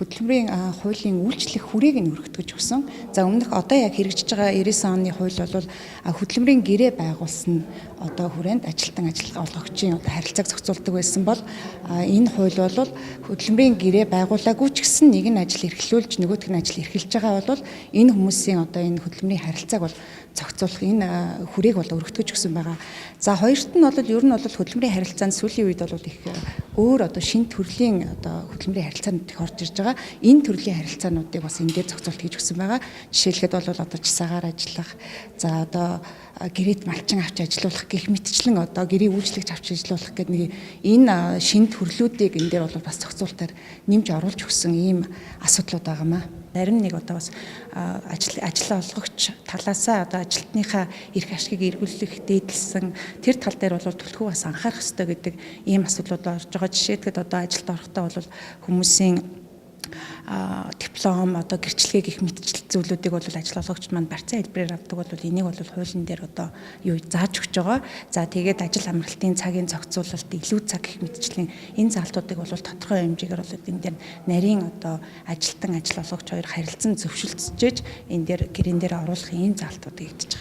хөдөлмөрийн хуулийн үйлчлэх хүрээг нь өргөтгөж өгсөн. За өмнөх одоо яг хэрэгжиж байгаа 99 оны хууль бол хөдөлмөрийн гэрээ байгуулсан одоо хүрээнд ажилтан ажил олгогчийн одоо харилцааг зохицуулдаг байсан бол энэ хууль бол хөдөлмөрийн гэрээ байгуулаагүй ч гэсэн нэг нь ажил эрхлүүлж нөгөөх нь ажил эрхэлж байгаа бол энэ хүмүүсийн одоо энэ хөдөлмөрийн харилцааг бол зохицуулах энэ хүрээг бол өргөтгөж өгсөн байгаа. За хоёрт нь бол ер нь бол хөдөлмөрийн харилцаанд сүүлийн үед бол их өөр одоо шинэ төрлийн одоо хөдөлмөрийн харилцаанууд их орж ирж байгаа. Энэ төрлийн харилцаануудыг бас энэ дээр зохицуулт хийж өгсөн байгаа. Жишээлхэд бол одоо чисаагаар ажиллах, за одоо гэрээт малчин авч ажиллах гэх мэтчлэн одоо гэрээ үйлчлэгч авч ажиллах гэдэг нэг энэ шинэ төрлүүдийг энэ дээр бол бас зохицуултаар нэмж оруулж өгсөн ийм асуудлууд байгаамаа. Зарим нэг одоо бас ажил олгогч талаасаа одоо ажилтныхаа эрх ашгийг эргүүлэх дээдлсэн тэр тал дээр бол түлхүү бас анхаарах хэрэгтэй гэдэг ийм асуудлууд орж байгаа. Жишээлбэл одоо ажилд орохдоо бол хүмүүсийн диплом одоо гэрчлэгээ гэх мэтчил зүйлүүдийг бол ажил олгогчд маань барьцаан хэлбэрээр авдаг бол энийг бол хуулийн дээр одоо юу зааж өгч байгаа. За тэгээд ажил амралтын цагийн зохицуулалт илүү цаг гэх мэтчлийн энэ заалтуудыг бол тодорхой хэмжээгээр бол энэ дээр нарийн одоо ажилтан ажил олгогч хоёр харилцан зөвшөлтсөж энэ дээр гэрэн дээр оруулах ийм заалтуудыг хийж байгаа.